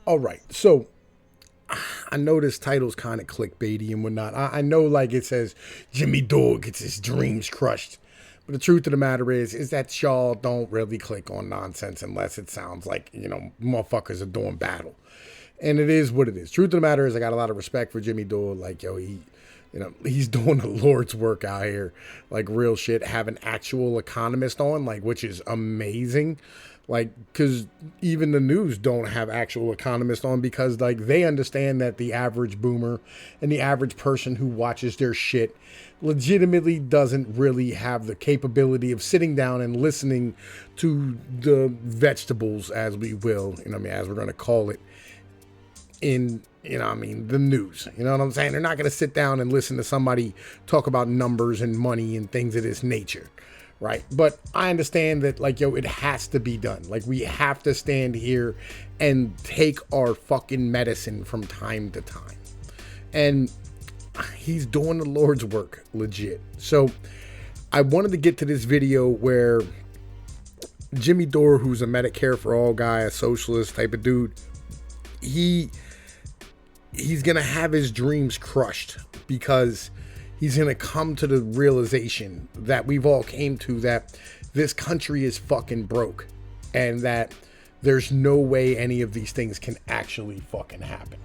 All right, so I know this title's kind of clickbaity and whatnot. I know, like, it says Jimmy Dore gets his dreams crushed. But the truth of the matter is that y'all don't really click on nonsense unless it sounds like, motherfuckers are doing battle. And it is what it is. Truth of the matter is I got a lot of respect for Jimmy Dore. Like, he's doing the Lord's work out here. Like, real shit. Have an actual economist on, like, which is amazing. Like, because even the news don't have actual economists on because, like, they understand that the average boomer and the average person who watches their shit legitimately doesn't really have the capability of sitting down and listening to the vegetables, as we will, as we're going to call it, in, the news. You know what I'm saying? They're not going to sit down and listen to somebody talk about numbers and money and things of this nature. Right. But I understand that, like, it has to be done. Like, we have to stand here and take our fucking medicine from time to time. And he's doing the Lord's work, legit. So I wanted to get to this video where Jimmy Dore, who's a Medicare for all guy, a socialist type of dude, he's going to have his dreams crushed because he's going to come to the realization that we've all came to, that this country is fucking broke and that there's no way any of these things can actually fucking happen.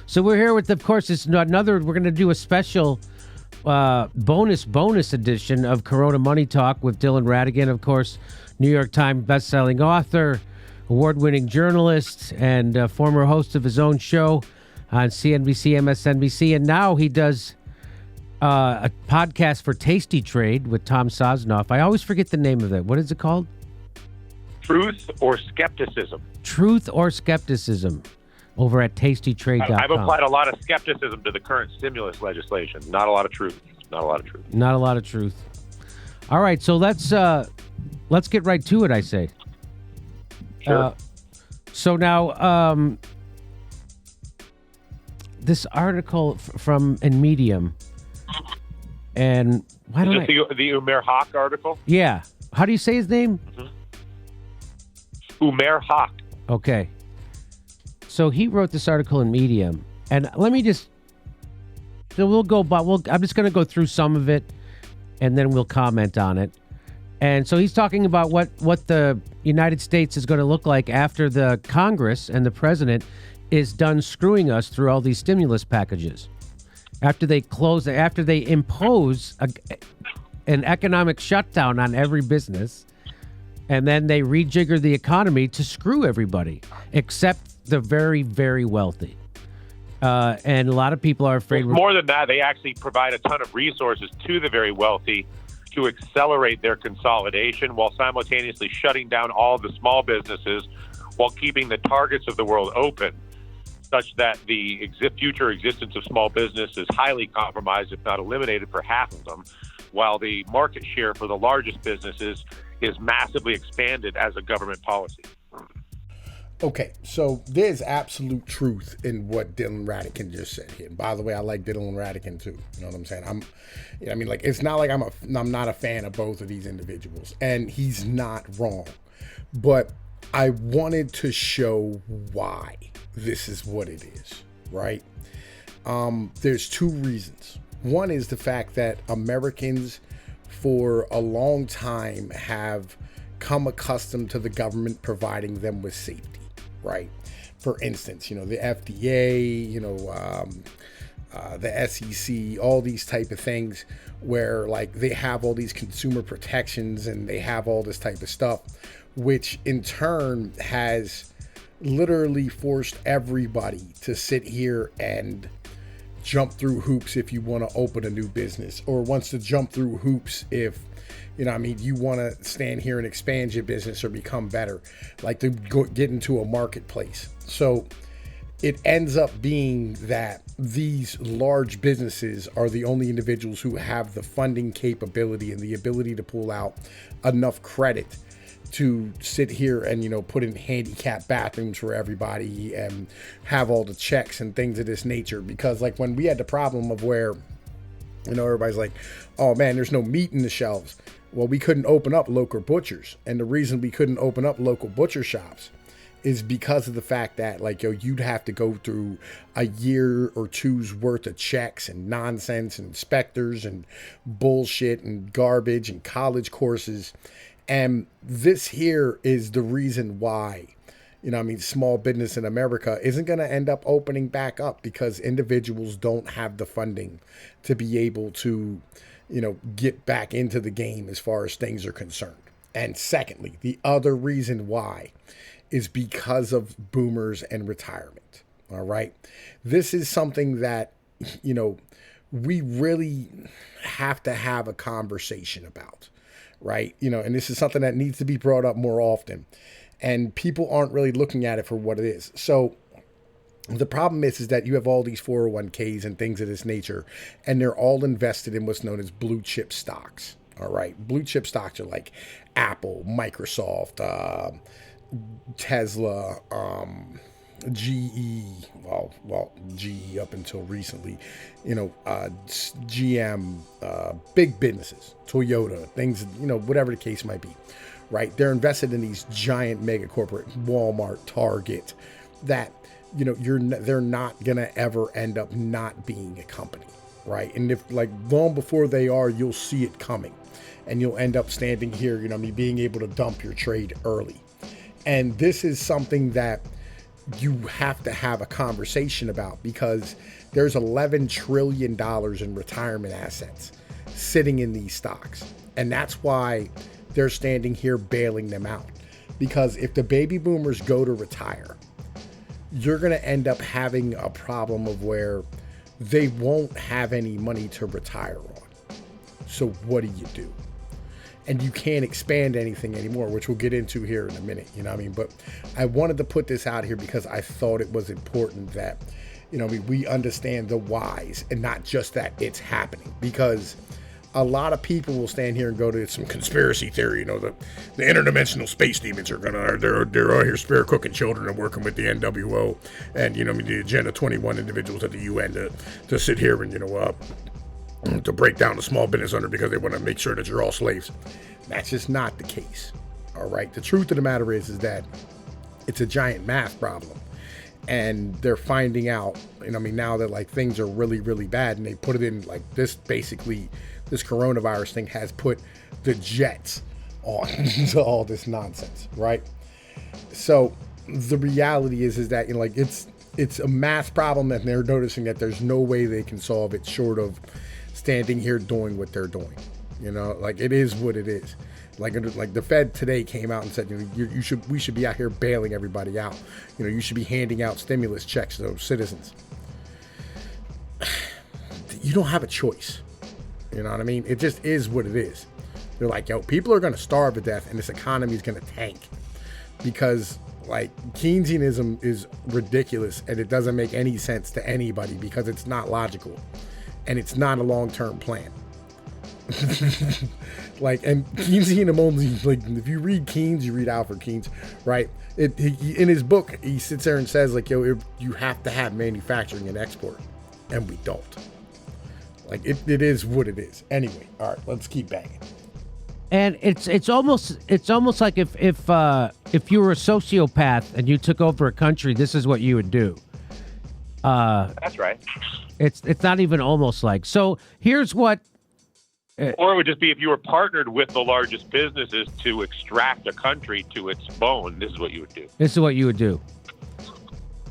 So we're here with, of course, we're going to do a special bonus edition of Corona Money Talk with Dylan Ratigan, of course, New York Times bestselling author, award-winning journalist, and former host of his own show on CNBC, MSNBC, and now he does a podcast for Tasty Trade with Tom Sosnoff. I always forget the name of it. What is it called? Truth or Skepticism. Truth or Skepticism over at tastytrade.com. I've applied a lot of skepticism to the current stimulus legislation. Not a lot of truth. Not a lot of truth. Not a lot of truth. All right, so let's get right to it, I say. Sure. So now, this article in Medium, and why don't the Umair Haq article? Yeah. How do you say his name? Mm-hmm. Umair Haq. Okay. So he wrote this article in Medium, and let me just. So I'm just going to go through some of it, and then we'll comment on it. And so he's talking about what the United States is going to look like after the Congress and the president is done screwing us through all these stimulus packages. After they impose an economic shutdown on every business, and then they rejigger the economy to screw everybody, except the very, very wealthy. And a lot of people are afraid. More than that, they actually provide a ton of resources to the very wealthy to accelerate their consolidation while simultaneously shutting down all the small businesses while keeping the targets of the world open, such that the future existence of small business is highly compromised, if not eliminated, for half of them, while the market share for the largest businesses is massively expanded as a government policy. Okay, so there's absolute truth in what Dylan Ratigan just said here. And by the way, I like Dylan Ratigan too. You know what I'm saying? It's not like I'm not a fan of both of these individuals, and he's not wrong. But I wanted to show why this is what it is, right? There's two reasons. One is the fact that Americans for a long time have come accustomed to the government providing them with safety, right? For instance, the FDA, the SEC, all these type of things where, like, they have all these consumer protections and they have all this type of stuff, which in turn has literally forced everybody to sit here and jump through hoops if you want to open a new business, or wants to jump through hoops if you want to stand here and expand your business or become better, like to get into a marketplace. So it ends up being that these large businesses are the only individuals who have the funding capability and the ability to pull out enough credit to sit here and, put in handicap bathrooms for everybody and have all the checks and things of this nature. Because, like, when we had the problem of where, everybody's like, oh man, there's no meat in the shelves. Well, we couldn't open up local butchers. And the reason we couldn't open up local butcher shops is because of the fact that, like, yo, you'd have to go through a year or two's worth of checks and nonsense and inspectors and bullshit and garbage and college courses. And this here is the reason why, small business in America isn't going to end up opening back up, because individuals don't have the funding to be able to, get back into the game as far as things are concerned. And secondly, the other reason why is because of boomers and retirement. All right. This is something that, we really have to have a conversation about, right? And this is something that needs to be brought up more often, and people aren't really looking at it for what it is. So the problem is that you have all these 401ks and things of this nature, and they're all invested in what's known as blue chip stocks. All right. Blue chip stocks are like Apple, Microsoft, Tesla, GE, GE up until recently, GM, big businesses, Toyota, things, whatever the case might be, right? They're invested in these giant mega corporate, Walmart, Target, that, they're not going to ever end up not being a company, right? And if, like, long before they are, you'll see it coming, and you'll end up standing here, being able to dump your trade early. And this is something that you have to have a conversation about, because there's $11 trillion in retirement assets sitting in these stocks. And that's why they're standing here bailing them out. Because if the baby boomers go to retire, you're going to end up having a problem of where they won't have any money to retire on. So what do you do? And you can't expand anything anymore, which we'll get into here in a minute, But I wanted to put this out here because I thought it was important that, we understand the whys and not just that it's happening. Because a lot of people will stand here and go to some conspiracy theory, the interdimensional space demons are they're out here spear cooking children and working with the NWO and, the Agenda 21 individuals at the UN to sit here and, to break down the small business owner because they want to make sure that you're all slaves. That's just not the case. All right. The truth of the matter is that it's a giant math problem, and they're finding out, now that, like, things are really, really bad, and they put it in like this, basically this coronavirus thing has put the jets on to all this nonsense. Right. So the reality is that, it's a math problem, and they're noticing that there's no way they can solve it short of standing here doing what they're doing. It is what it is. Like the Fed today came out and said, we should be out here bailing everybody out. You should be handing out stimulus checks to those citizens. You don't have a choice. You know what I mean? It just is what it is. They're like, people are going to starve to death, and this economy is going to tank because, like, Keynesianism is ridiculous, and it doesn't make any sense to anybody because it's not logical. And it's not a long-term plan. And Keynesian only, if you read Keynes, you read Alfred Keynes, right? In his book, he sits there and says, you have to have manufacturing and export, and we don't. It is what it is. Anyway, all right, let's keep banging. And it's almost like if you were a sociopath and you took over a country, this is what you would do. That's right. It's not even almost like. So here's what. Or it would just be if you were partnered with the largest businesses to extract a country to its bone. This is what you would do. This is what you would do.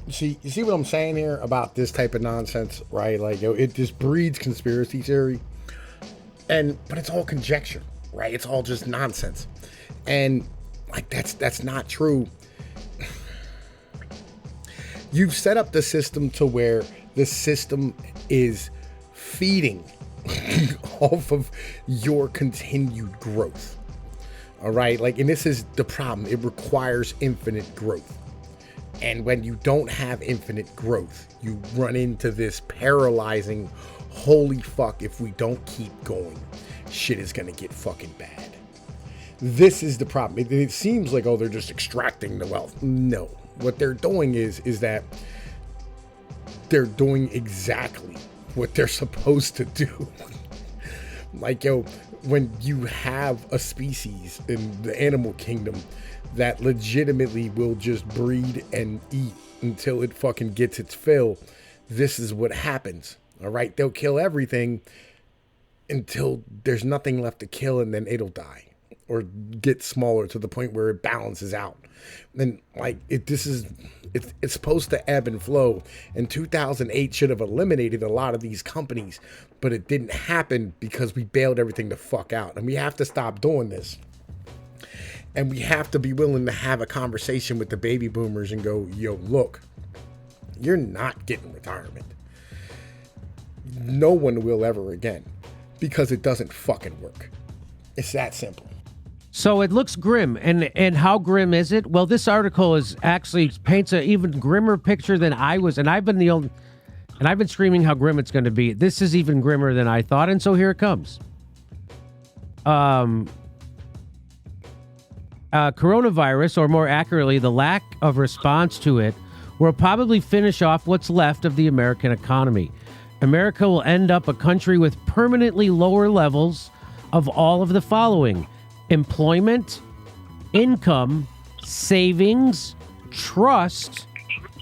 You see what I'm saying here about this type of nonsense, right? It just breeds conspiracy theory, but it's all conjecture, right? It's all just nonsense, and that's not true. You've set up the system to where the system is feeding off of your continued growth. All right. And this is the problem. It requires infinite growth. And when you don't have infinite growth, you run into this paralyzing, holy fuck, if we don't keep going, shit is going to get fucking bad. This is the problem. It seems like, they're just extracting the wealth. No. What they're doing is that they're doing exactly what they're supposed to do. when you have a species in the animal kingdom that legitimately will just breed and eat until it fucking gets its fill, this is what happens. All right, they'll kill everything until there's nothing left to kill, and then it'll die or get smaller to the point where it balances out. And like it's supposed to ebb and flow. And 2008 should have eliminated a lot of these companies, but it didn't happen because we bailed everything the fuck out. And we have to stop doing this. And we have to be willing to have a conversation with the baby boomers and go, yo, look, you're not getting retirement. No one will ever again, because it doesn't fucking work. It's that simple. So it looks grim, and how grim is it? Well, this article is actually paints an even grimmer picture than I was, and I've been screaming how grim it's going to be. This is even grimmer than I thought, and so here it comes. Coronavirus, or more accurately, the lack of response to it, will probably finish off what's left of the American economy. America will end up a country with permanently lower levels of all of the following: employment, income, savings, trust,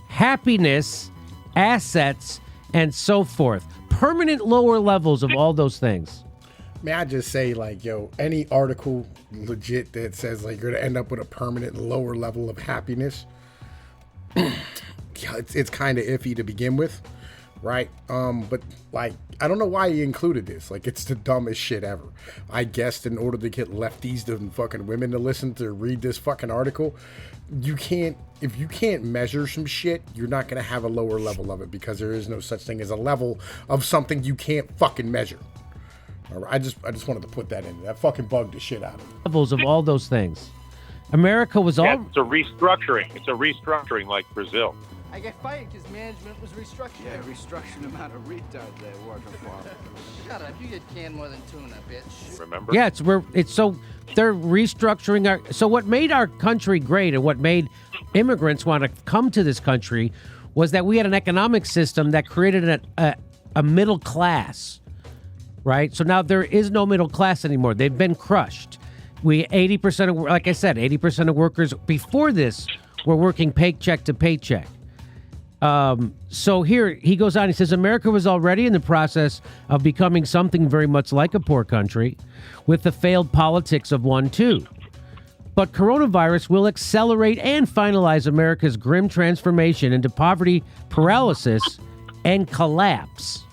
happiness, assets, and so forth. Permanent lower levels of all those things. May I just say, like, yo, any article legit that says, like, you're going to end up with a permanent lower level of happiness, it's kind of iffy to begin with, right? But, like, I don't know why he included this. Like, it's the dumbest shit ever. I guessed in order to get lefties and fucking women to listen to read this fucking article, if you can't measure some shit, you're not going to have a lower level of it, because there is no such thing as a level of something you can't fucking measure. I just wanted to put that in. That fucking bugged the shit out of me. Levels of all those things. America was all... Yeah, it's a restructuring. It's a restructuring like Brazil. I got fired because management was restructuring. Yeah, restructuring the amount of retard there working for them. Shut up, you get canned more than tuna, bitch. Remember? Yeah, it's so they're restructuring our... So what made our country great and what made immigrants want to come to this country was that we had an economic system that created a middle class. Right? So now there is no middle class anymore. They've been crushed. 80% of, like I said, 80% of workers before this were working paycheck to paycheck. So here he goes on, he says, America was already in the process of becoming something very much like a poor country with the failed politics of one too. But coronavirus will accelerate and finalize America's grim transformation into poverty paralysis and collapse.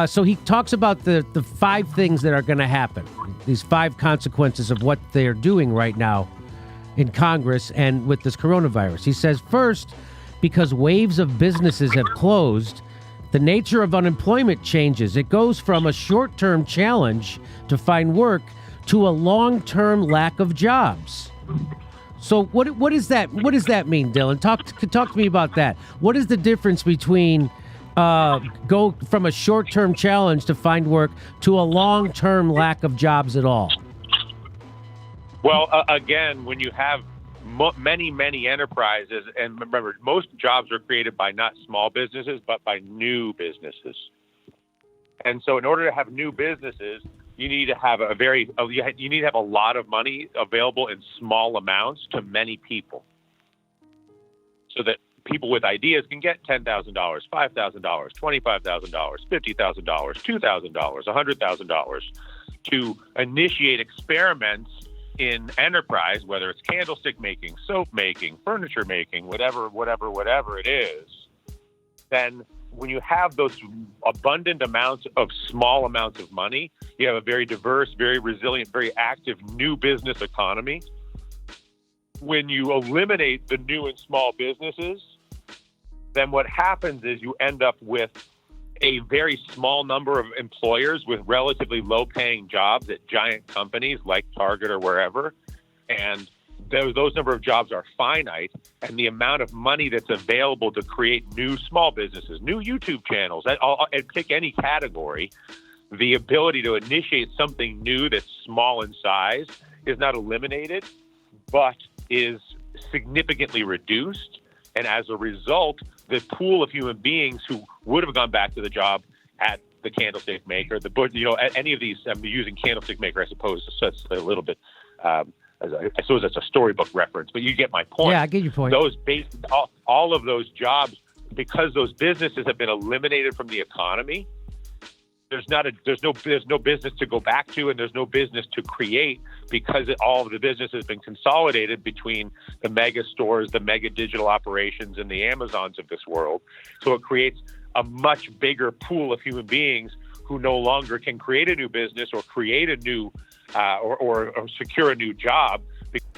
So he talks about the 5 things that are going to happen, these 5 consequences of what they're doing right now in Congress and with this coronavirus. He says, first, because waves of businesses have closed, the nature of unemployment changes. It goes from a short-term challenge to find work to a long-term lack of jobs. So what is that? What does that mean, Dylan? Talk to me about that. What is the difference between go from a short-term challenge to find work to a long-term lack of jobs at all? Well, again, when you have many enterprises, and remember, most jobs are created by not small businesses, but by new businesses. And so in order to have new businesses, you need to have you need to have a lot of money available in small amounts to many people, so that people with ideas can get $10,000, $5,000, $25,000, $50,000, $2,000, $100,000 to initiate experiments in enterprise, whether it's candlestick making, soap making, furniture making, whatever it is. Then when you have those abundant amounts of small amounts of money, you have a very diverse, very resilient, very active new business economy. When you eliminate the new and small businesses, then what happens is you end up with a very small number of employers with relatively low-paying jobs at giant companies like Target or wherever, and those number of jobs are finite, and the amount of money that's available to create new small businesses, new YouTube channels, and pick any category, the ability to initiate something new that's small in size is not eliminated, but is significantly reduced. And as a result, the pool of human beings who would have gone back to the job at the candlestick maker, any of these. I'm using candlestick maker, I suppose, so it's a little bit. I suppose that's a storybook reference, but you get my point. Yeah, I get your point. Those all of those jobs, because those businesses have been eliminated from the economy. There's no business to go back to, and there's no business to create, because all of the business has been consolidated between the mega stores, the mega digital operations, and the Amazons of this world. So it creates a much bigger pool of human beings who no longer can create a new business or create a new or secure a new job.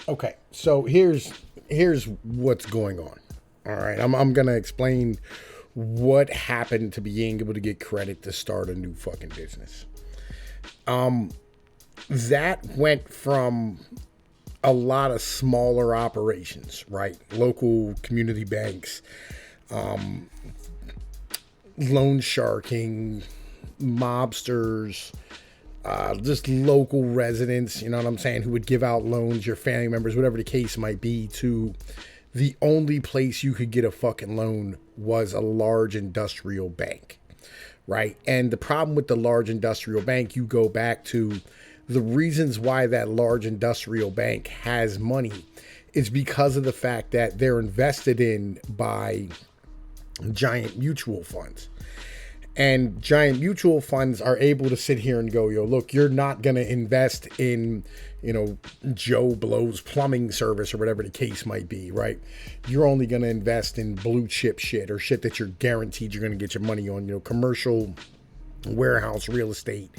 Okay, so here's what's going on. All right, I'm gonna explain what happened to being able to get credit to start a new fucking business. That went from a lot of smaller operations, right? Local community banks, loan sharking, mobsters, just local residents, you know what I'm saying, who would give out loans, your family members, whatever the case might be, to the only place you could get a fucking loan was a large industrial bank, right? And the problem with the large industrial bank, you go back to the reasons why that large industrial bank has money is because of the fact that they're invested in by giant mutual funds. And giant mutual funds are able to sit here and go, yo, look, you're not going to invest in, Joe Blow's plumbing service or whatever the case might be, right? You're only going to invest in blue chip shit or shit that you're guaranteed you're going to get your money on, commercial warehouse real estate,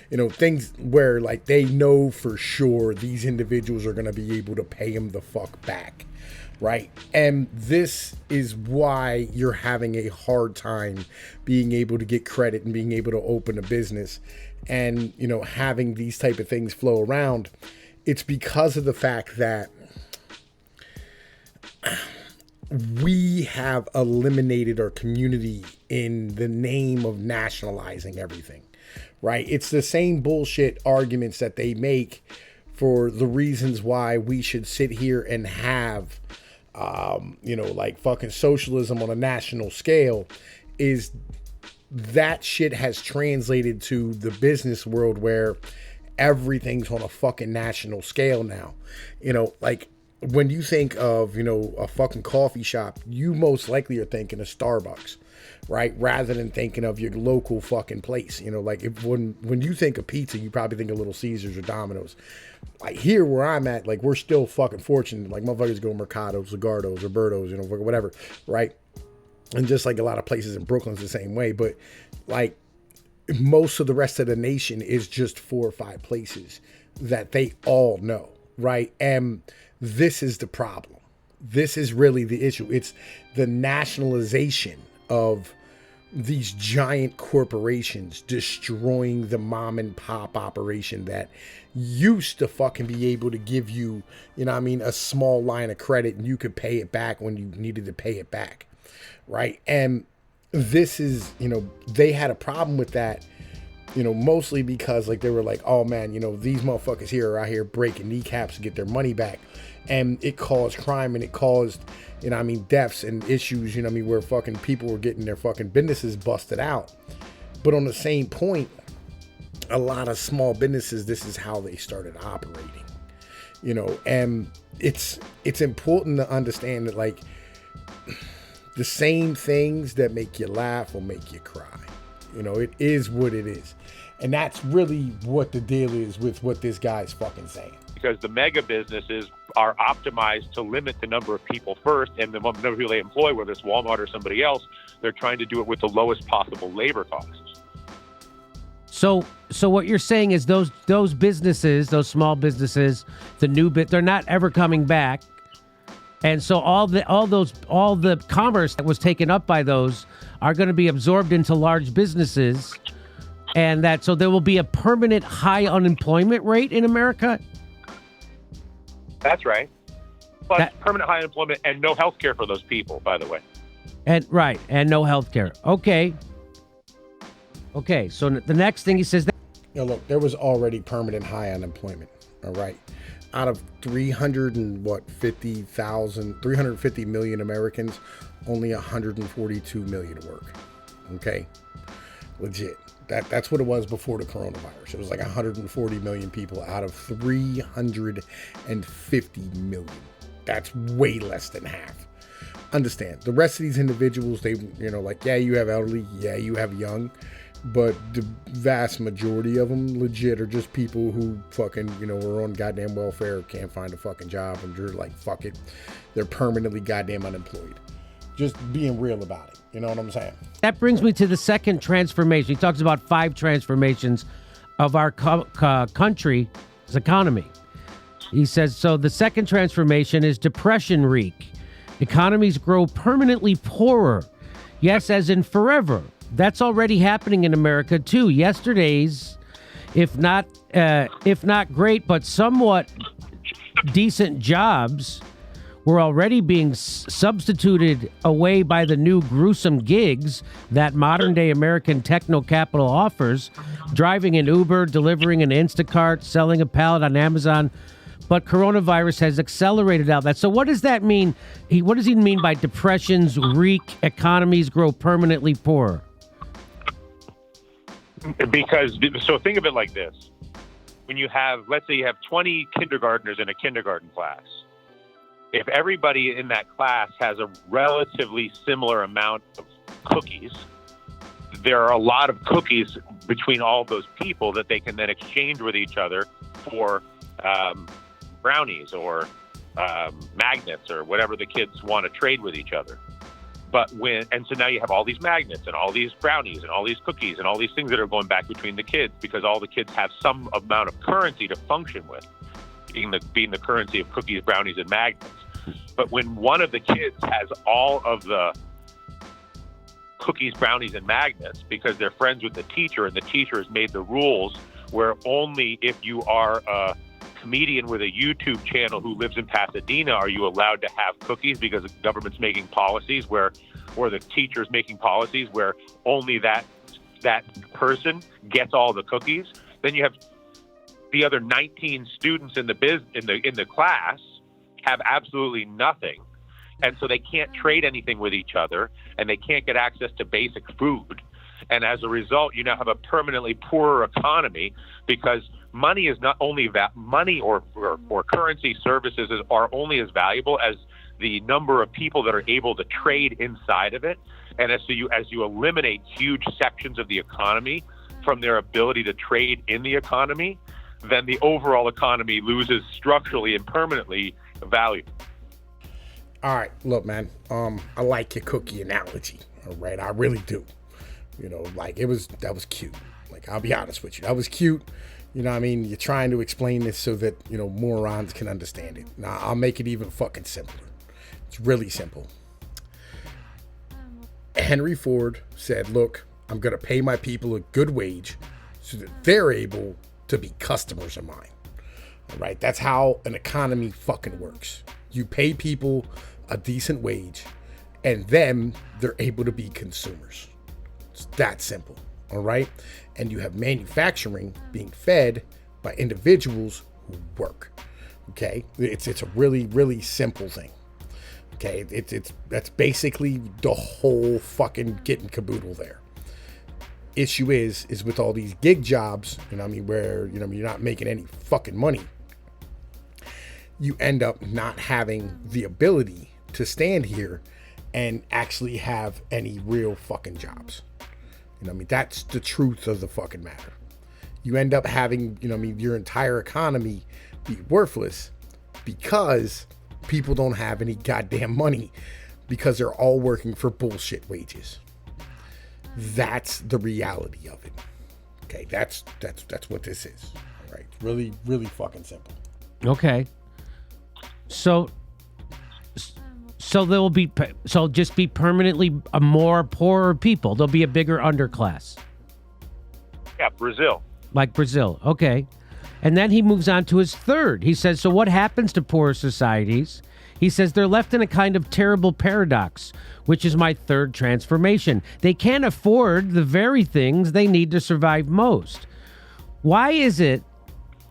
things where like they know for sure these individuals are going to be able to pay them the fuck back. Right. And this is why you're having a hard time being able to get credit and being able to open a business and, having these type of things flow around. It's because of the fact that we have eliminated our community in the name of nationalizing everything. Right. It's the same bullshit arguments that they make for the reasons why we should sit here and have like fucking socialism on a national scale. Is that shit has translated to the business world where everything's on a fucking national scale now. Like when you think of, a fucking coffee shop, you most likely are thinking of Starbucks, right? Rather than thinking of your local fucking place. Like when you think of pizza, you probably think of Little Caesars or Domino's. Like here where I'm at, like we're still fucking fortunate. Like motherfuckers go Mercados, Zagardos, Roberto's, whatever, right? And just like a lot of places in Brooklyn's the same way. But like most of the rest of the nation is just 4 or 5 places that they all know, right? And this is the problem. This is really the issue. It's the nationalization of these giant corporations destroying the mom and pop operation that used to fucking be able to give you, a small line of credit and you could pay it back when you needed to pay it back. Right. And this is, they had a problem with that, mostly because like they were like, oh man, these motherfuckers here are out here breaking kneecaps to get their money back. And it caused crime and it caused, deaths and issues, where fucking people were getting their fucking businesses busted out. But on the same point, a lot of small businesses, this is how they started operating, and it's important to understand that like the same things that make you laugh will make you cry. It is what it is. And that's really what the deal is with what this guy's fucking saying. Because the mega businesses are optimized to limit the number of people first, and the number of people they employ, whether it's Walmart or somebody else, they're trying to do it with the lowest possible labor costs. So what you're saying is those businesses, those small businesses, they're not ever coming back. And so all the commerce that was taken up by those are going to be absorbed into large businesses, and so there will be a permanent high unemployment rate in America. That's right. Plus permanent high unemployment and no health care for those people, by the way. And no health care. Okay, so the next thing he says... Look, there was already permanent high unemployment, all right? Out of 350 million Americans, only 142 million work, okay? Legit. That's what it was before the coronavirus. It was like 140 million people out of 350 million. That's way less than half. Understand, the rest of these individuals, they, like, yeah, you have elderly, yeah, you have young, but the vast majority of them legit are just people who fucking, are on goddamn welfare, can't find a fucking job, and they're like, fuck it. They're permanently goddamn unemployed. Just being real about it. You know what I'm saying? That brings me to the second transformation. He talks about 5 transformations of our country's economy. He says, so the second transformation is depression reek. Economies grow permanently poorer. Yes, as in forever. That's already happening in America too. Yesterday's, if not great, but somewhat decent jobs were already being substituted away by the new gruesome gigs that modern-day American techno capital offers, driving an Uber, delivering an Instacart, selling a pallet on Amazon. But coronavirus has accelerated all that. So what does that mean? What does he mean by depressions reek, economies grow permanently poorer? Because, so think of it like this. When you have, let's say you have 20 kindergartners in a kindergarten class. If everybody in that class has a relatively similar amount of cookies, there are a lot of cookies between all those people that they can then exchange with each other for brownies or magnets or whatever the kids want to trade with each other. So now you have all these magnets and all these brownies and all these cookies and all these things that are going back between the kids because all the kids have some amount of currency to function with, being the currency of cookies, brownies, and magnets. But when one of the kids has all of the cookies, brownies, and magnets because they're friends with the teacher and the teacher has made the rules where only if you are a comedian with a YouTube channel who lives in Pasadena are you allowed to have cookies because the government's making policies or the teacher's making policies where only that person gets all the cookies. Then you have the other 19 students in the class have absolutely nothing. And so they can't trade anything with each other and they can't get access to basic food. And as a result, you now have a permanently poorer economy because money is not only money or currency services are only as valuable as the number of people that are able to trade inside of it. And as you eliminate huge sections of the economy from their ability to trade in the economy, then the overall economy loses structurally and permanently value. All right, look, man. I like your cookie analogy. All right, I really do. That was cute. Like, I'll be honest with you, that was cute. You know what I mean? You're trying to explain this so that, morons can understand it. Now, I'll make it even fucking simpler. It's really simple. Henry Ford said, look, I'm going to pay my people a good wage so that they're able to be customers of mine. All right? That's how an economy fucking works. You pay people a decent wage and then they're able to be consumers. It's that simple. All right? And you have manufacturing being fed by individuals who work. Okay? It's a really, really simple thing. Okay? That's basically the whole fucking kit and caboodle there. Issue is with all these gig jobs, where, you're not making any fucking money. You end up not having the ability to stand here and actually have any real fucking jobs. That's the truth of the fucking matter. You end up having, your entire economy be worthless because people don't have any goddamn money because they're all working for bullshit wages. That's the reality of it. Okay, that's what this is. All right, really, really fucking simple. Okay. So there will be, just be permanently a more poorer people. There'll be a bigger underclass. Yeah, Brazil. Like Brazil. Okay. And then he moves on to his third. He says, so what happens to poorer societies? He says they're left in a kind of terrible paradox, which is my third transformation. They can't afford the very things they need to survive most. Why is it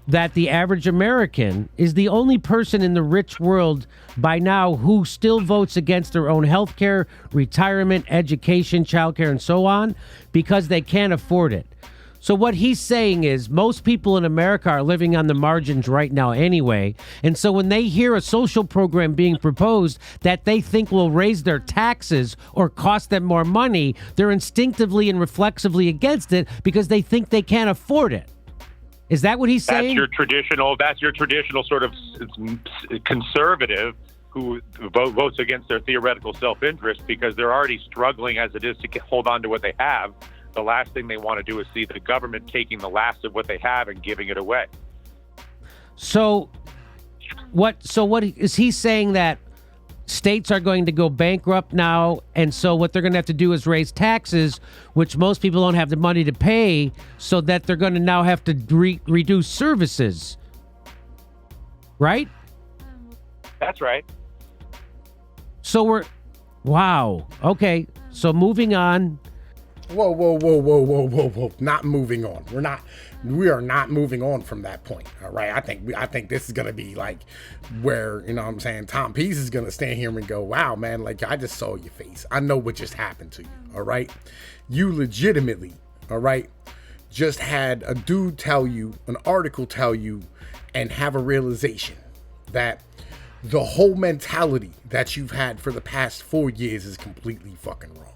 that the average American is the only person in the rich world by now who still votes against their own health care, retirement, education, childcare, and so on because they can't afford it? So what he's saying is most people in America are living on the margins right now anyway. And so when they hear a social program being proposed that they think will raise their taxes or cost them more money, they're instinctively and reflexively against it because they think they can't afford it. Is that what he's saying? That's your traditional sort of conservative who votes against their theoretical self-interest because they're already struggling as it is to hold on to what they have. The last thing they want to do is see the government taking the last of what they have and giving it away. So what is he saying, that states are going to go bankrupt now, and so what they're going to have to do is raise taxes, which most people don't have the money to pay, so that they're going to now have to reduce services, right? That's right. So wow. Okay, so moving on. Whoa. Not moving on. We are not moving on from that point. All right. I think this is going to be like where, you know what I'm saying, Tom Pease is going to stand here and go, wow, man, like I just saw your face. I know what just happened to you. All right. You legitimately, all right, just had a dude tell you, an article tell you, and have a realization that the whole mentality that you've had for the past 4 years is completely fucking wrong.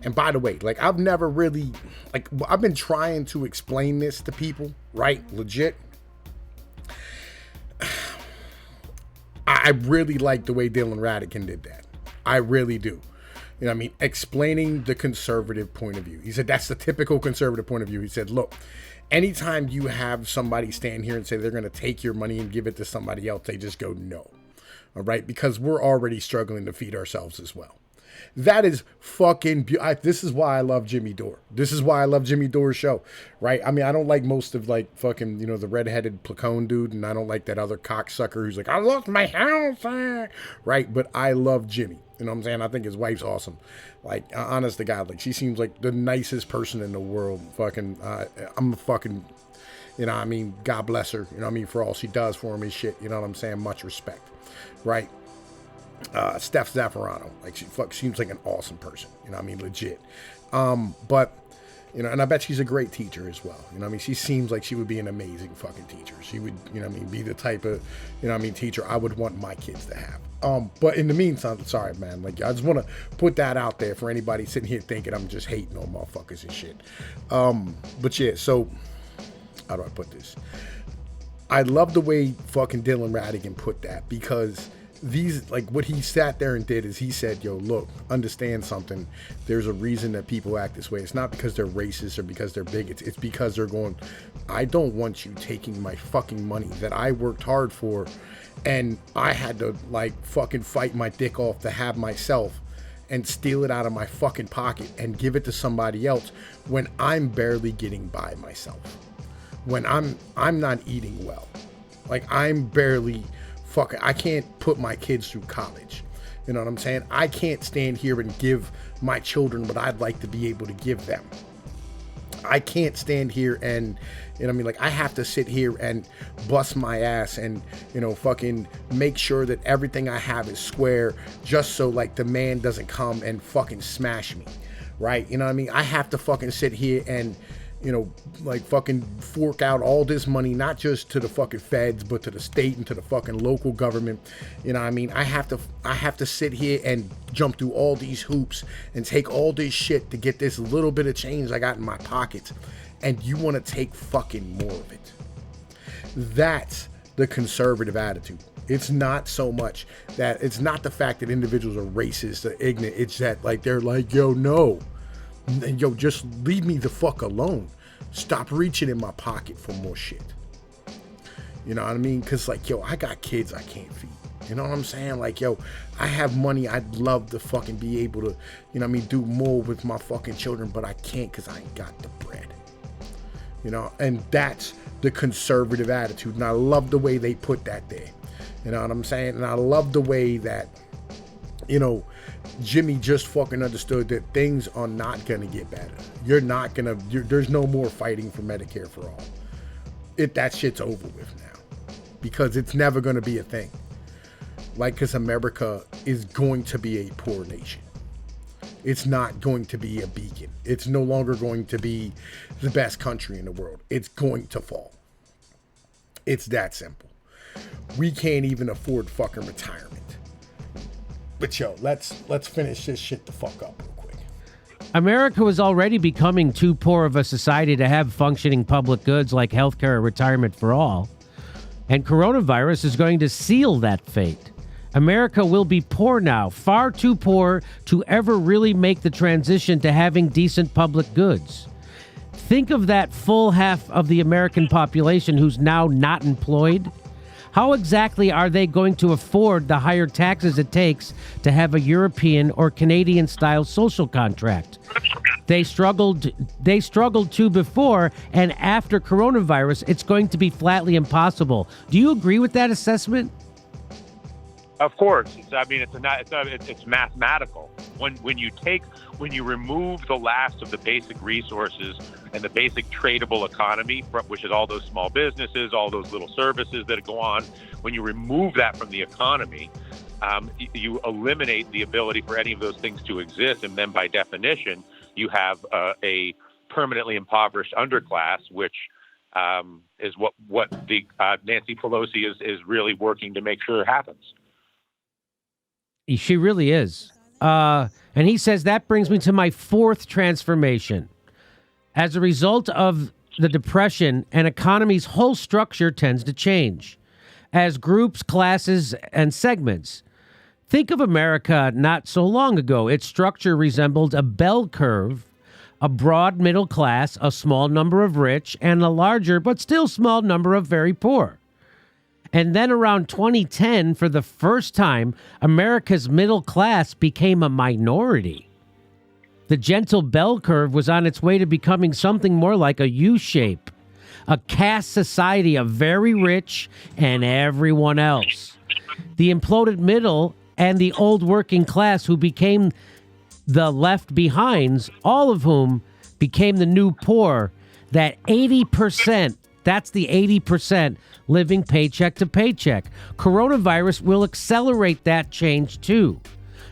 And by the way, like I've never really, like I've been trying to explain this to people, right? Legit. I really like the way Dylan Radican did that. I really do. You know what I mean? Explaining the conservative point of view. He said, that's the typical conservative point of view. He said, look, anytime you have somebody stand here and say they're going to take your money and give it to somebody else, they just go, no. All right? Because we're already struggling to feed ourselves as well. That is fucking this is why I love Jimmy Dore. This is why I love Jimmy Dore's show, right? I mean, I don't like most of like fucking, you know, the redheaded Placone dude, and I don't like that other cocksucker who's like, I lost my house, right? But I love Jimmy. You know what I'm saying? I think his wife's awesome. Like, honest to God, like she seems like the nicest person in the world. Fucking, I'm a fucking, you know what I mean? God bless her. You know what I mean? For all she does for him and shit. You know what I'm saying? Much respect, right? Steph Zaffarano, like she seems like an awesome person, you know what I mean, legit. But you know, and I bet she's a great teacher as well. You know what I mean? She seems like she would be an amazing fucking teacher. She would, you know what I mean, be the type of, you know what I mean, teacher I would want my kids to have. But in the meantime, sorry, man, like I just want to put that out there for anybody sitting here thinking I'm just hating on motherfuckers and shit. But yeah, so how do I put this? I love the way fucking Dylan Radigan put that, because these, like what he sat there and did is he said, yo, look, understand something. There's a reason that people act this way. It's not because they're racist or because they're bigots. It's because they're going, I don't want you taking my fucking money that I worked hard for and I had to like fucking fight my dick off to have myself, and steal it out of my fucking pocket and give it to somebody else when I'm barely getting by myself. When I'm not eating well. Like I'm barely I can't put my kids through college. You know what I'm saying? I can't stand here and give my children what I'd like to be able to give them. I can't stand here and, you know what I mean? Like I have to sit here and bust my ass and, you know, fucking make sure that everything I have is square just so like the man doesn't come and fucking smash me. Right? You know what I mean? I have to fucking sit here and, you know, like fucking fork out all this money, not just to the fucking feds, but to the state and to the fucking local government. You know what I mean? I have to sit here and jump through all these hoops and take all this shit to get this little bit of change I got in my pockets. And you want to take fucking more of it. That's the conservative attitude. It's not so much that, it's not the fact that individuals are racist or ignorant. It's that like, they're like, yo, no. Yo, just leave me the fuck alone. Stop reaching in my pocket for more shit. You know what I mean? Because, like, yo, I got kids I can't feed. You know what I'm saying? Like, yo, I have money. I'd love to fucking be able to, you know what I mean, do more with my fucking children, but I can't because I ain't got the bread. You know? And that's the conservative attitude. And I love the way they put that there. You know what I'm saying? And I love the way that, you know, Jimmy just fucking understood that things are not going to get better. There's no more fighting for Medicare for all. That shit's over with now. Because it's never going to be a thing. Like, because America is going to be a poor nation. It's not going to be a beacon. It's no longer going to be the best country in the world. It's going to fall. It's that simple. We can't even afford fucking retirement. But yo, let's finish this shit the fuck up real quick. America was already becoming too poor of a society to have functioning public goods like healthcare or retirement for all. And coronavirus is going to seal that fate. America will be poor now, far too poor to ever really make the transition to having decent public goods. Think of that full half of the American population who's now not employed. How exactly are they going to afford the higher taxes it takes to have a European or Canadian-style social contract? They struggled to before, and after coronavirus, it's going to be flatly impossible. Do you agree with that assessment? Of course, it's mathematical. When you remove the last of the basic resources and the basic tradable economy, which is all those small businesses, all those little services that go on, when you remove that from the economy, you eliminate the ability for any of those things to exist, and then by definition, you have a permanently impoverished underclass, which is what the Nancy Pelosi is really working to make sure happens. She really is. And he says, that brings me to my fourth transformation. As a result of the Depression, an economy's whole structure tends to change as groups, classes, and segments. Think of America not so long ago. Its structure resembled a bell curve, a broad middle class, a small number of rich, and a larger but still small number of very poor. And then around 2010, for the first time, America's middle class became a minority. The gentle bell curve was on its way to becoming something more like a U-shape, a caste society of very rich and everyone else. The imploded middle and the old working class who became the left behinds, all of whom became the new poor, that 80%, that's the 80% living paycheck to paycheck. Coronavirus will accelerate that change too.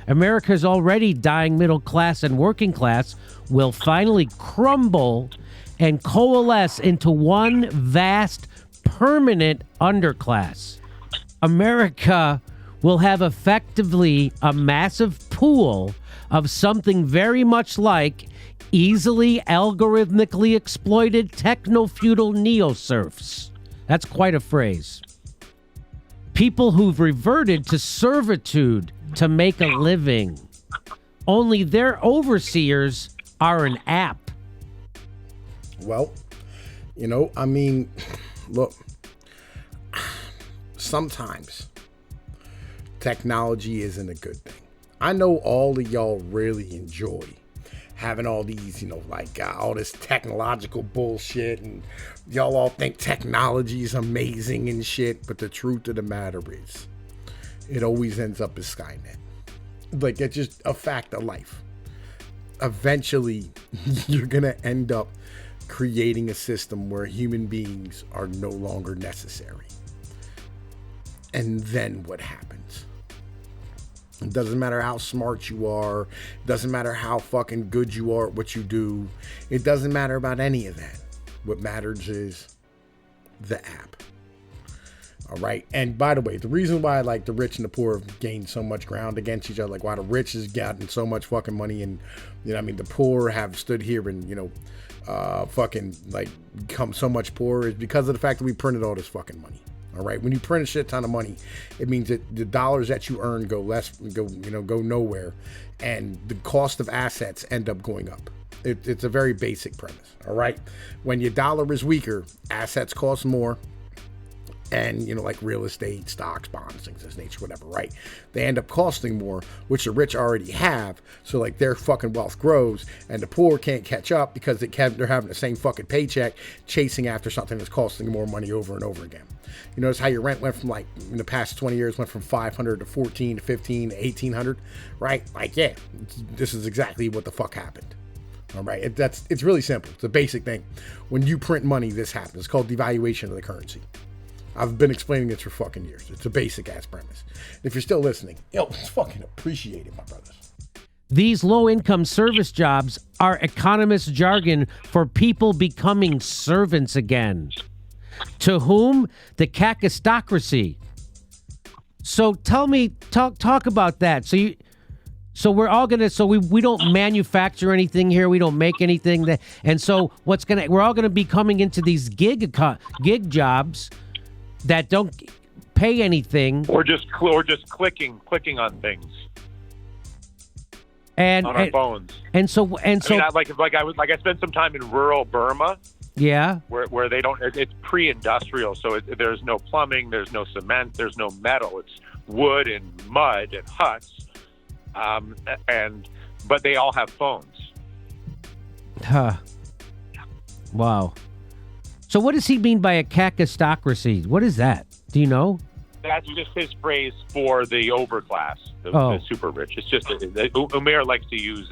America's already dying middle class and working class will finally crumble and coalesce into one vast, permanent underclass. America will have effectively a massive pool of something very much like easily algorithmically exploited techno-feudal neo-serfs. That's quite a phrase. People who've reverted to servitude to make a living. Only their overseers are an app. Well, look, sometimes technology isn't a good thing. I know all of y'all really enjoy having all these, all this technological bullshit, and y'all all think technology is amazing and shit, but the truth of the matter is, it always ends up as Skynet. Like, it's just a fact of life. Eventually, you're gonna end up creating a system where human beings are no longer necessary. And then what happens? It doesn't matter how smart you are. It doesn't matter how fucking good you are at what you do. It doesn't matter about any of that. What matters is the app. All right. And by the way, the reason why the rich and the poor have gained so much ground against each other, like why the rich has gotten so much fucking money and, the poor have stood here and, become so much poorer is because of the fact that we printed all this fucking money. All right. When you print a shit ton of money, it means that the dollars that you earn go nowhere, and the cost of assets end up going up. It's a very basic premise. All right. When your dollar is weaker, assets cost more. And, like real estate, stocks, bonds, things of this nature, whatever, right? They end up costing more, which the rich already have. So, their fucking wealth grows, and the poor can't catch up because they're having the same fucking paycheck chasing after something that's costing more money over and over again. You notice how your rent went from, in the past 20 years, went from 500 to 14 to 15 to 1800, right? This is exactly what the fuck happened. All right, it's really simple. It's a basic thing. When you print money, this happens. It's called devaluation of the currency. I've been explaining this for fucking years. It's a basic ass premise. If you're still listening, it's fucking appreciated, my brothers. These low-income service jobs are economist jargon for people becoming servants again. To whom? The kakistocracy. So tell me, talk about that. So we're all gonna. So we don't manufacture anything here. We don't make anything. And so we're all gonna be coming into these gig jobs that don't pay anything. Or just clicking on things. And on our phones. And so I mean, I spent some time in rural Burma. Yeah. Where they don't, it's pre-industrial, so there's no plumbing, there's no cement, there's no metal. It's wood and mud and huts, but they all have phones. Huh. Wow. So what does he mean by a kakistocracy? What is that? Do you know? That's just his phrase for the overclass, the super rich. It's just Umair likes to use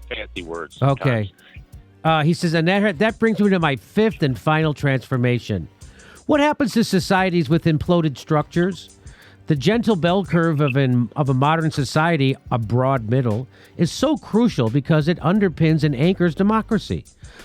fancy words sometimes. Okay. He says, and that brings me to my fifth and final transformation. What happens to societies with imploded structures? The gentle bell curve of a modern society, a broad middle, is so crucial because it underpins and anchors democracy.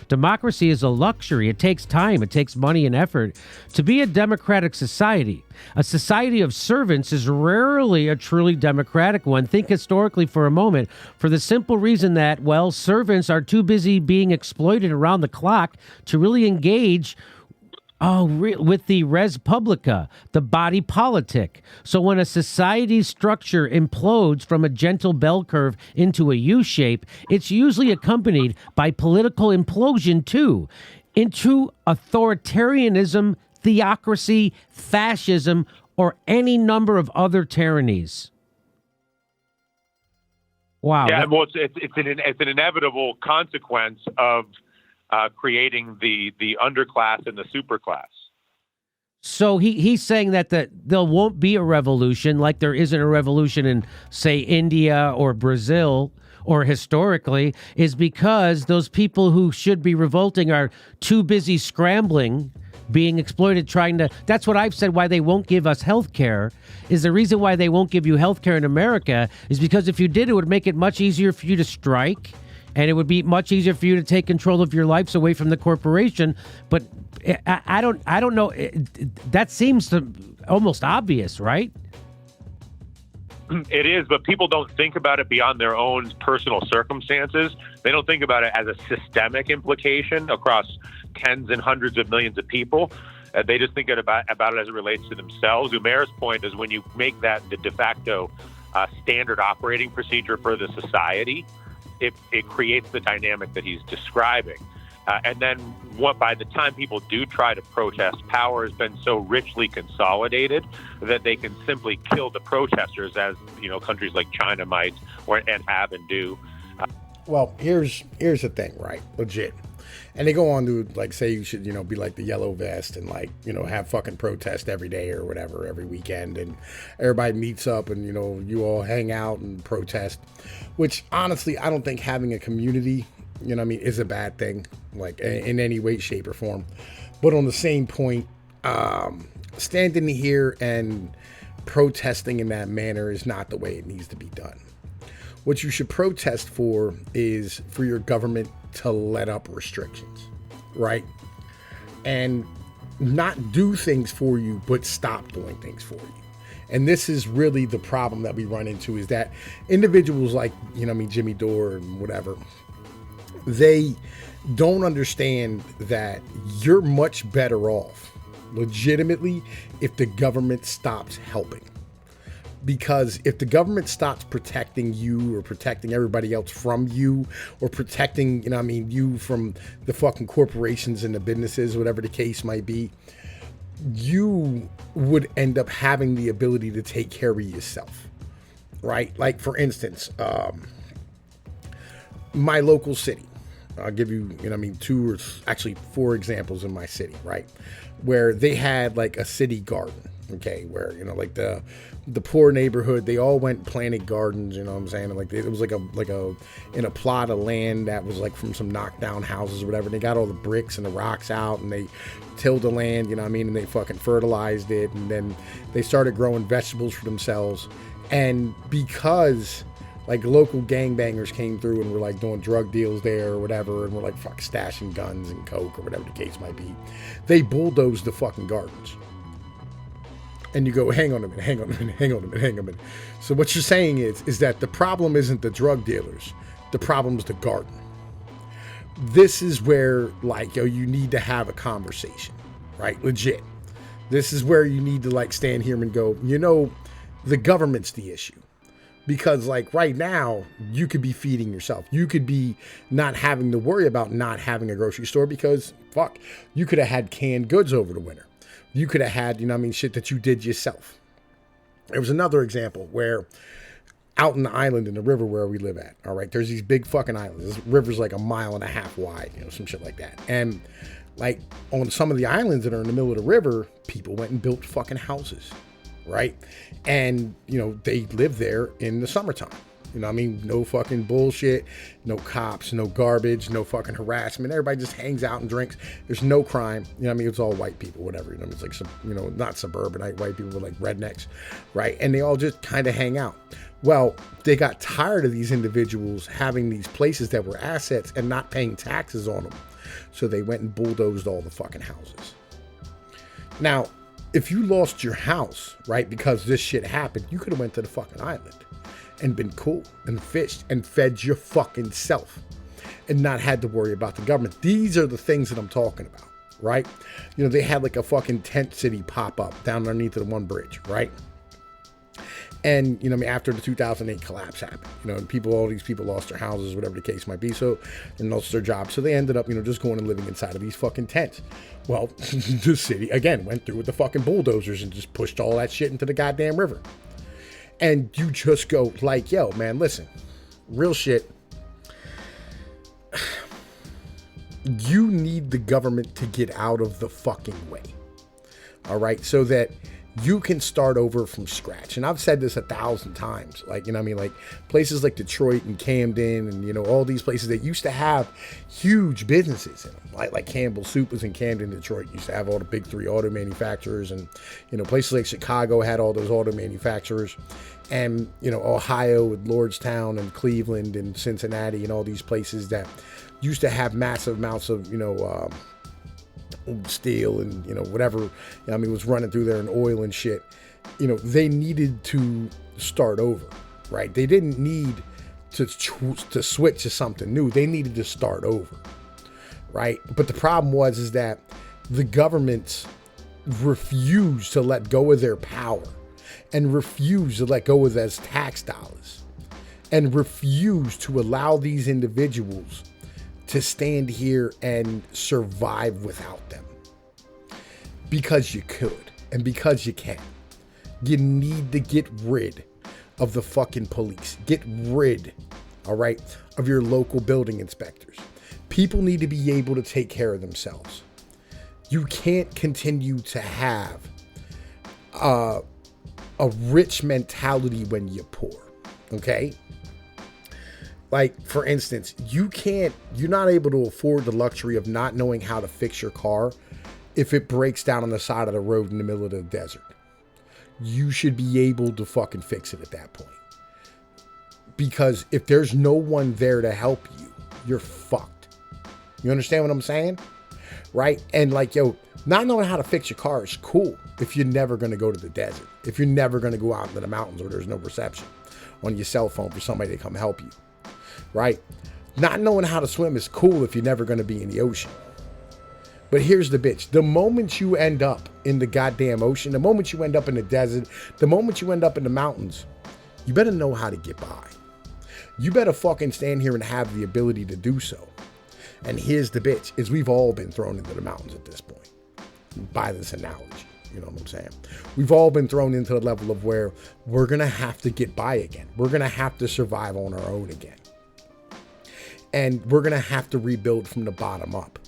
Democracy is a luxury. It takes time. It takes money and effort. To be a democratic society, a society of servants, is rarely a truly democratic one. Think historically for a moment, for the simple reason that, well, servants are too busy being exploited around the clock to really engage with the res publica, the body politic. So when a society's structure implodes from a gentle bell curve into a U shape, it's usually accompanied by political implosion too, into authoritarianism, theocracy, fascism, or any number of other tyrannies. Wow. Yeah, well, it's an inevitable consequence of creating the underclass and the superclass. So he's saying that there won't be a revolution like there isn't a revolution in, say, India or Brazil or historically, is because those people who should be revolting are too busy scrambling, being exploited, that's what I've said, why they won't give us health care, is the reason why they won't give you health care in America is because if you did, it would make it much easier for you to strike. And it would be much easier for you to take control of your lives away from the corporation. But I don't know. That seems almost obvious, right? It is, but people don't think about it beyond their own personal circumstances. They don't think about it as a systemic implication across tens and hundreds of millions of people. They just think about it as it relates to themselves. Umair's point is when you make that the de facto standard operating procedure for the society, it creates the dynamic that he's describing. And then by the time people do try to protest, power has been so richly consolidated that they can simply kill the protesters, as countries like China might and have and do. Well, here's the thing, right? Legit. And they go on to say you should, be like the yellow vest and have fucking protest every day or whatever, every weekend. And everybody meets up and, you all hang out and protest, which honestly, I don't think having a community, is a bad thing, in any way, shape or form. But on the same point, standing here and protesting in that manner is not the way it needs to be done. What you should protest for is for your government to let up restrictions, right? And not do things for you, but stop doing things for you. And this is really the problem that we run into, is that individuals like, Jimmy Dore and whatever, they don't understand that you're much better off, legitimately, if the government stops helping. Because if the government stops protecting you or protecting everybody else from you or protecting, you from the fucking corporations and the businesses, whatever the case might be, you would end up having the ability to take care of yourself, right? Like, for instance, my local city, I'll give you, two or actually four examples in my city, right? Where they had a city garden, okay? Where, the poor neighborhood, they all went and planted gardens, you know what I'm saying? It was in a plot of land that was from some knocked down houses or whatever. And they got all the bricks and the rocks out and they tilled the land, and they fucking fertilized it. And then they started growing vegetables for themselves. And because Like local gangbangers came through and were like doing drug deals there or whatever, and were like fuck stashing guns and coke or whatever the case might be. They bulldozed the fucking gardens. And you go, hang on a minute, hang on a minute, hang on a minute, hang on a minute. So what you're saying is that the problem isn't the drug dealers, the problem's the garden. This is where, like, yo, you need to have a conversation, right? Legit. This is where you need to, like, stand here and go, you know, the government's the issue. Because, like, right now, you could be feeding yourself. You could be not having to worry about not having a grocery store because, fuck, you could have had canned goods over the winter. You could have had, you know what I mean, shit that you did yourself. There was another example where out in the island in the river where we live at, all right, there's these big fucking islands. This river's like 1.5 miles wide, you know, some shit like that. And like on some of the islands that are in the middle of the river, people went and built fucking houses, right? And, you know, they live there in the summertime. You know what I mean? No fucking bullshit, no cops, no garbage, no fucking harassment. Everybody just hangs out and drinks. There's no crime. You know what I mean? It's all white people, whatever. You know, it's like some, you know, not suburbanite white people, but like rednecks, right? And they all just kind of hang out. Well, they got tired of these individuals having these places that were assets and not paying taxes on them. So they went and bulldozed all the fucking houses. Now, if you lost your house, right, because this shit happened, you could have went to the fucking island and been cool and fished and fed your fucking self and not had to worry about the government. These are the things that I'm talking about, right? You know, they had like a fucking tent city pop up down underneath of the one bridge, right? And, you know, I mean, after the 2008 collapse happened, you know, and all these people lost their houses, whatever the case might be, so, and lost their jobs. So they ended up, you know, just going and living inside of these fucking tents. Well, the city, again, went through with the fucking bulldozers and just pushed all that shit into the goddamn river. And you just go like, yo, man, listen, real shit. You need the government to get out of the fucking way. All right. So that you can start over from scratch. And I've said this 1,000 times, like, you know what I mean? Like places like Detroit and Camden and, you know, all these places that used to have huge businesses in them, like Campbell Soup was in Camden, Detroit, used to have all the big 3 auto manufacturers. And, you know, places like Chicago had all those auto manufacturers. And, you know, Ohio with Lordstown and Cleveland and Cincinnati and all these places that used to have massive amounts of, you know, steel and, you know, whatever, you know, I mean, was running through there and oil and shit. You know, they needed to start over, right? They didn't need to switch to something new. They needed to start over, right? But the problem is that the governments refused to let go of their power and refused to let go of those tax dollars and refused to allow these individuals to stand here and survive without them. Because you could and because you can. You need to get rid of the fucking police. Get rid, all right, of your local building inspectors. People need to be able to take care of themselves. You can't continue to have a rich mentality when you're poor, okay? Like, for instance, you're not able to afford the luxury of not knowing how to fix your car if it breaks down on the side of the road in the middle of the desert. You should be able to fucking fix it at that point. Because if there's no one there to help you, you're fucked. You understand what I'm saying? Right? And like, yo, not knowing how to fix your car is cool if you're never going to go to the desert. If you're never going to go out into the mountains where there's no reception on your cell phone for somebody to come help you. Right? Not knowing how to swim is cool if you're never going to be in the ocean. But here's the bitch. The moment you end up in the goddamn ocean, the moment you end up in the desert, the moment you end up in the mountains, you better know how to get by. You better fucking stand here and have the ability to do so. And here's the bitch, is we've all been thrown into the mountains at this point. By this analogy. You know what I'm saying? We've all been thrown into the level of where we're going to have to get by again. We're going to have to survive on our own again. And we're going to have to rebuild from the bottom up.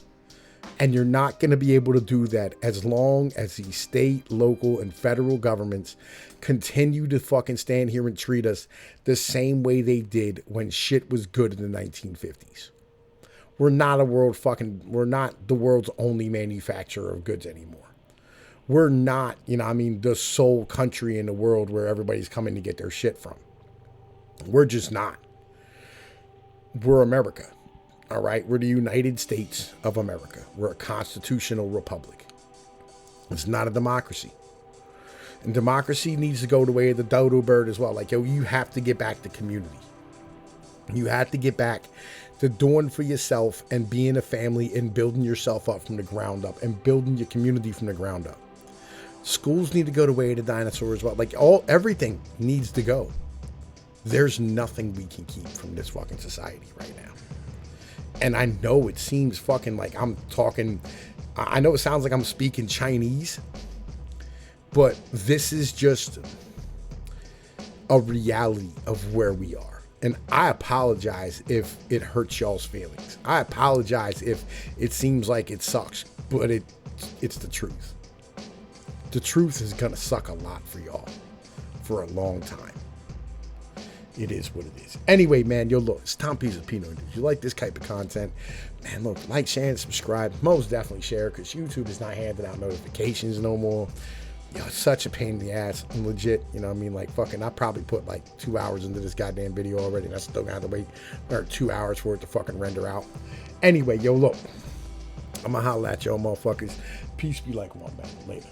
And you're not going to be able to do that as long as the state, local, and federal governments continue to fucking stand here and treat us the same way they did when shit was good in the 1950s. We're not the world's only manufacturer of goods anymore. We're not, you know, I mean, the sole country in the world where everybody's coming to get their shit from. We're just not. We're America. All right? We're the United States of America. We're a constitutional republic. It's not a democracy. And democracy needs to go the way of the dodo bird as well. Like, yo, you have to get back to community. You have to get back to doing for yourself and being a family and building yourself up from the ground up and building your community from the ground up. Schools need to go the way of the dinosaur as well. Like, everything needs to go. There's nothing we can keep from this fucking society right now. And I know it seems fucking like I'm talking, I know it sounds like I'm speaking Chinese, but this is just a reality of where we are. And I apologize if it hurts y'all's feelings. I apologize if it seems like it sucks, but it's the truth. The truth is gonna suck a lot for y'all for a long time. It is what it is. Anyway, man, yo, look, it's Tom P's of Pino News. You like this type of content, man, look, like, share, and subscribe. Most definitely share, because YouTube is not handing out notifications no more. You know, it's such a pain in the ass. I'm legit, you know what I mean? Like, fucking, I probably put like 2 hours into this goddamn video already, and I still got to wait 2 hours for it to fucking render out. Anyway, yo, look, I'm gonna holla at y'all motherfuckers. Peace be like one, man. Later.